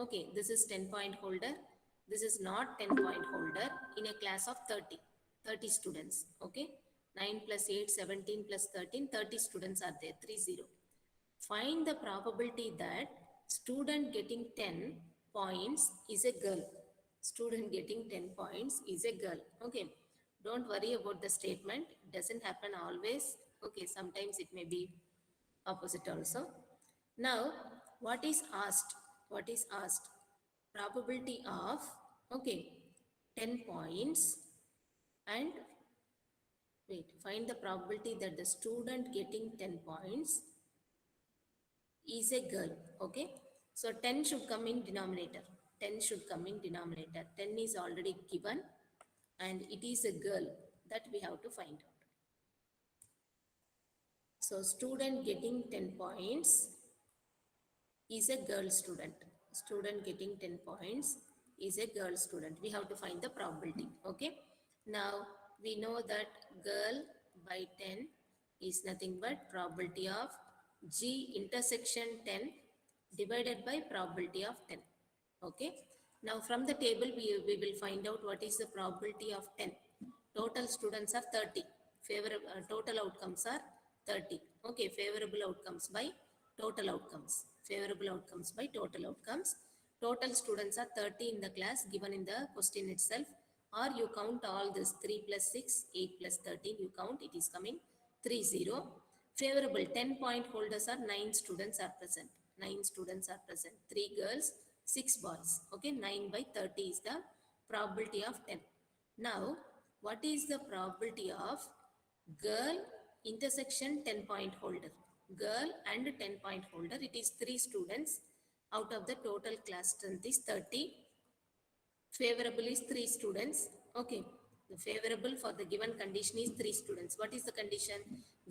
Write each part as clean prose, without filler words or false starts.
Okay, this is 10-point holder. This is not 10-point holder in a class of 30 students. Okay, 9 plus 8, 17 plus 13, 30 students are there, 30. Find the probability that student getting 10 points is a girl. Student getting 10 points is a girl. Okay, don't worry about the statement. It doesn't happen always. Okay, sometimes it may be opposite also. Now, what is asked? What is asked? Probability of, okay, 10 points and wait, find the probability that the student getting 10 points is a girl. Okay, so 10 should come in denominator. 10 should come in denominator. 10 is already given and it is a girl that we have to find out. So student getting 10 points is a girl student. Student getting 10 points is a girl student. We have to find the probability. Okay. Now we know that girl by 10 is nothing but probability of G intersection 10 divided by probability of 10. Okay. Now from the table we will find out what is the probability of 10. Total students are 30. Favorable total outcomes are 30. Okay. Favorable outcomes by total outcomes. Favorable outcomes by total outcomes. Total students are 30 in the class given in the question itself, or you count all this 3 plus 6, 8 plus 13, you count, it is coming 30. Favorable 10-point holders are 9 students are present. 9 students are present. 3 girls, 6 boys. Okay, 9 by 30 is the probability of 10. Now, what is the probability of girl intersection 10-point holder? Girl and 10-point holder, it is 3 students out of the total class strength is 30. Favorable is 3 students. Okay. The favorable for the given condition is 3 students. What is the condition?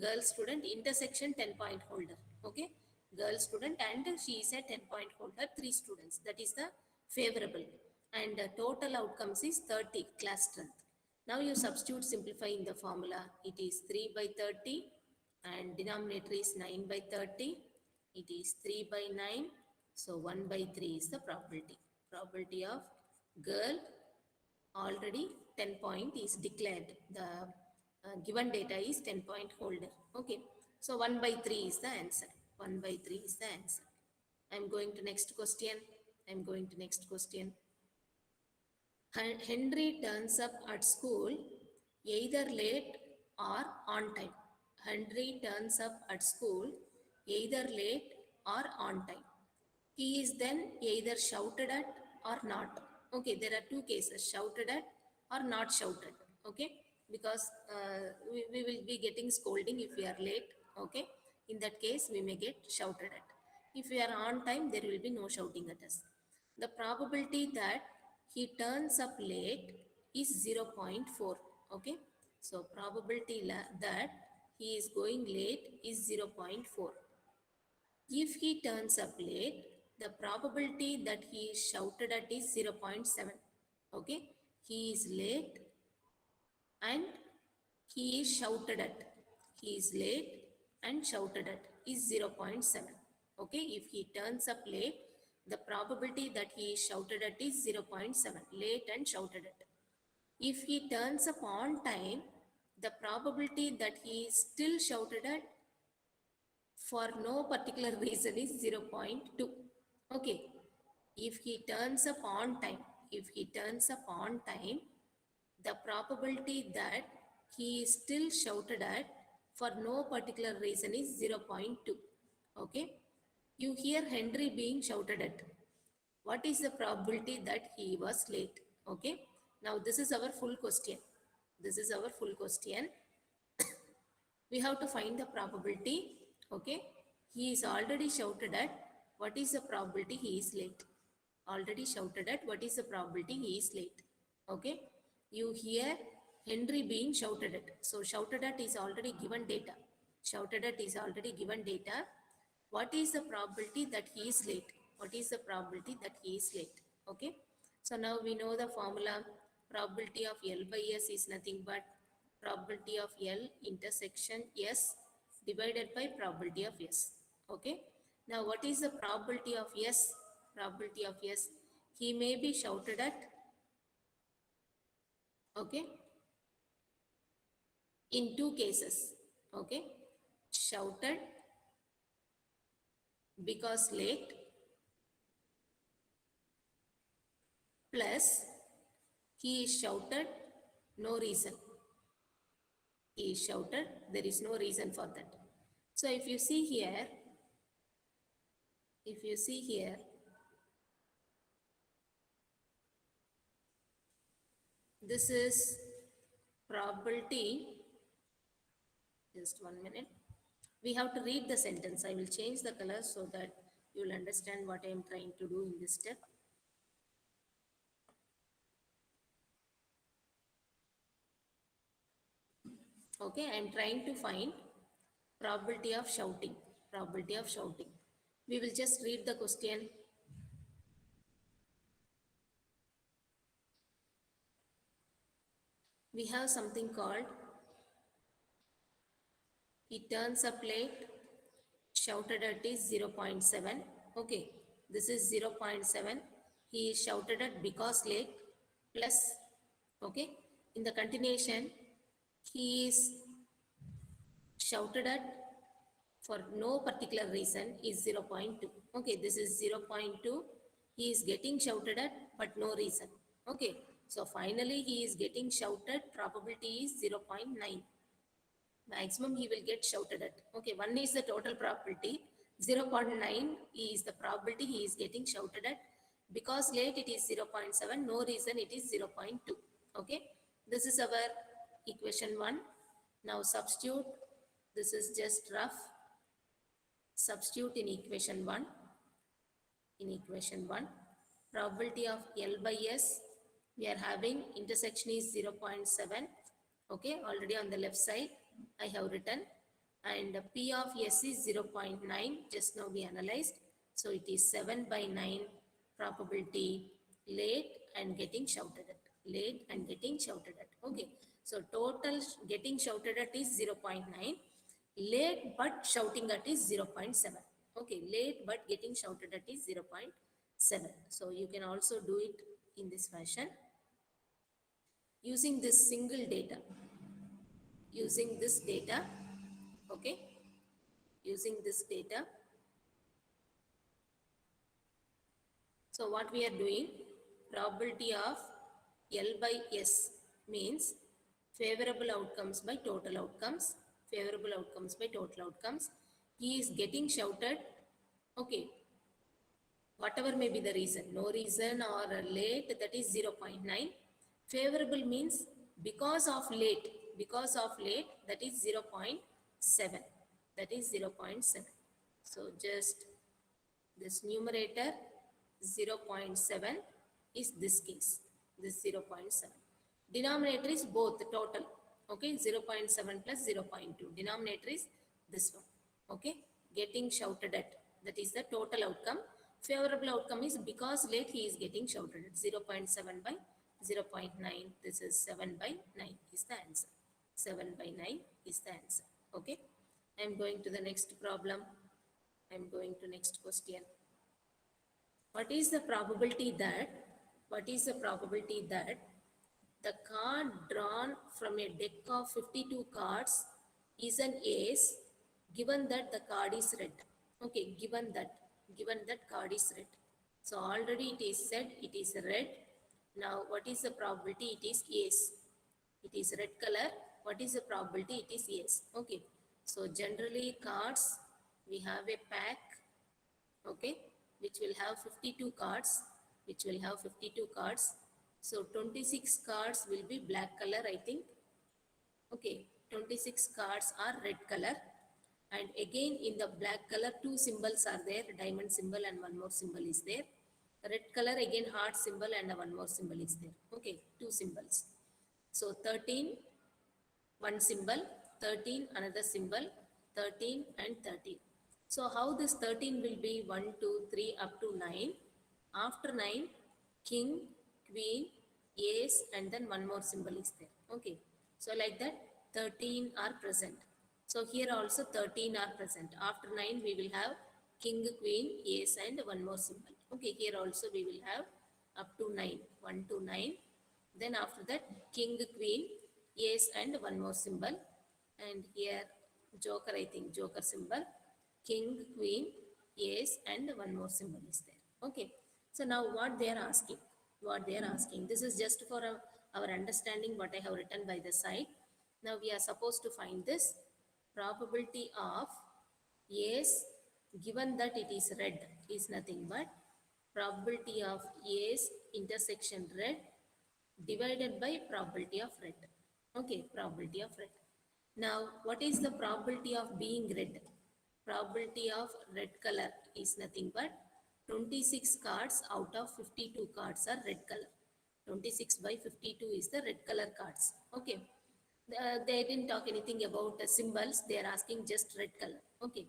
Girl student intersection 10-point holder. Okay. Girl student and she is a 10-point holder, 3 students. That is the favorable. And total outcomes is 30 class strength. Now you substitute, simplify in the formula. It is 3 by 30 and denominator is 9 by 30. It is 3 by 9. So 1 by 3 is the probability. Probability of girl already 10 point is declared. The given data is 10-point holder. Okay. So 1 by 3 is the answer. 1 by 3 is the answer. I'm going to next question. I'm going to next question. Henry turns up at school either late or on time. Henry turns up at school either late or on time. He is then either shouted at or not. Okay, there are two cases, shouted at or not shouted. Okay, because we will be getting scolding if we are late. Okay, in that case, we may get shouted at. If we are on time, there will be no shouting at us. The probability that he turns up late is 0.4. Okay, so probability that he is going late is 0.4. If he turns up late, the probability that he is shouted at is 0.7. Okay, he is late and he is shouted at. He is late and shouted at is 0.7. Okay, if he turns up late, the probability that he is shouted at is 0.7. Late and shouted at. If he turns up on time, the probability that he is still shouted at for no particular reason is 0.2. Okay, if he turns up on time, the probability that he is still shouted at for no particular reason is 0.2. Okay, you hear Henry being shouted at. What is the probability that he was late? Okay, now this is our full question. This is our full question. We have to find the probability. Okay, he is already shouted at. What is the probability he is late? Already shouted at. What is the probability he is late? Okay, you hear Henry being shouted at. So shouted at is already given data. Shouted at is already given data. What is the probability that he is late? What is the probability that he is late? Okay, so now we know the formula. Probability of L by S is nothing but probability of L intersection S divided by probability of S. Okay, now what is the probability of S? Probability of yes. He may be shouted at. Okay. In two cases. Okay. Shouted because late plus he is shouted no reason. He is shouted, there is no reason for that. So if you see here, this is probability. Just 1 minute. We have to read the sentence. I will change the color so that you will understand what I am trying to do in this step. Okay, I am trying to find probability of shouting. Probability of shouting. We will just read the question. We have something called he turns up late, shouted at is 0.7. Okay, this is 0.7. He is shouted at because late plus, okay, in the continuation, he is shouted at for no particular reason is 0.2. Okay, this is 0.2. He is getting shouted at but no reason. Okay, so finally he is getting shouted, probability is 0.9. Maximum he will get shouted at. Okay, 1 is the total probability, 0.9 is the probability he is getting shouted at. Because late it is 0.7, no reason it is 0.2. Okay, this is our equation 1. Now substitute, this is just rough. Substitute in equation 1. In equation 1, probability of L by S, we are having intersection is 0.7. Okay, already on the left side I have written, and P of S is 0.9, just now we analyzed. So it is 7 by 9 probability late and getting shouted at. Late and getting shouted at. Okay, so total getting shouted at is 0.9. Late but shouting at is 0.7. Okay, late but getting shouted at is 0.7. So you can also do it in this fashion using this single data. Using this data, okay, using this data. So what we are doing, probability of L by S means favorable outcomes by total outcomes, favorable outcomes by total outcomes. He is getting shouted, okay, whatever may be the reason, no reason or late, that is 0.9. Favorable means because of late, that is 0.7, that is 0.7. So just this numerator 0.7 is this case, this 0.7. Denominator is both total, okay, 0.7 plus 0.2. Denominator is this one, okay, getting shouted at, that is the total outcome. Favorable outcome is because late he is getting shouted at, 0.7 by 0.9. This is 7 by 9 is the answer. 7 by 9 is the answer, okay. I am going to the next problem. I am going to next question. What is the probability that, the card drawn from a deck of 52 cards is an ace given that the card is red? Okay, given that card is red. So already it is said it is red. Now what is the probability? It is ace. It is red color. What is the probability? It is ace. Okay. So generally cards, we have a pack, okay, which will have 52 cards, so 26 cards will be black color, I think. Okay, 26 cards are red color, and again in the black color two symbols are there, diamond symbol and one more symbol is there. Red color again heart symbol and one more symbol is there. Okay, two symbols. So 13 one symbol, 13 another symbol, 13 and 13. So how this 13 will be 1, 2, 3 up to 9. After 9, king, queen, ace and then one more symbol is there. Okay. So like that 13 are present. So here also 13 are present. After 9 we will have king, queen, ace and one more symbol. Okay, here also we will have up to 9, 1 to 9. Then after that, king, queen, ace and one more symbol. And here joker, I think joker symbol, king, queen, ace and one more symbol is there. Okay, so now what they are asking, this is just for our understanding what I have written by the side. Now we are supposed to find this probability of ace given that it is red is nothing but probability of ace intersection red divided by probability of red. Okay, probability of red. Now, what is the probability of being red? Probability of red color is nothing but 26 cards out of 52 cards are red color. 26 by 52 is the red color cards. Okay. They didn't talk anything about the symbols. They are asking just red color. Okay.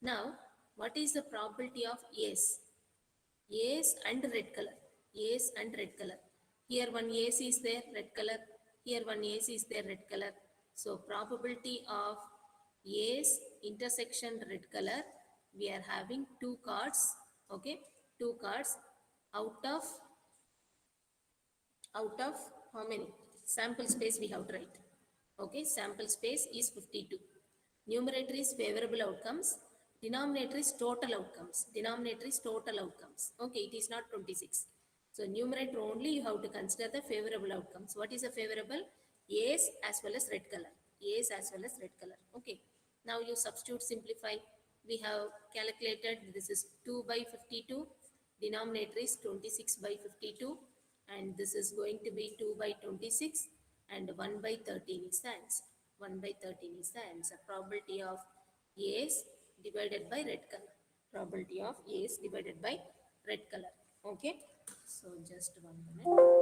Now, what is the probability of ace? Ace and red color. Ace and red color. Here one ace is there, red color. Here one ace is there, red color. So probability of ace intersection red color, we are having two cards. Okay, two cards out of how many? Sample space we have to write. Okay, sample space is 52. Numerator is favorable outcomes. Denominator is total outcomes. Denominator is total outcomes. Okay, it is not 26. So numerator only you have to consider the favorable outcomes. What is a favorable? Ace as well as red color. Ace as well as red color. Okay. Now you substitute simplify. We have calculated this is 2 by 52. Denominator is 26 by 52 and this is going to be 2 by 26 and 1 by 13 is the answer. 1 by 13 is the answer. Probability of ace divided by red color. Probability of ace divided by red color. Okay. So just 1 minute.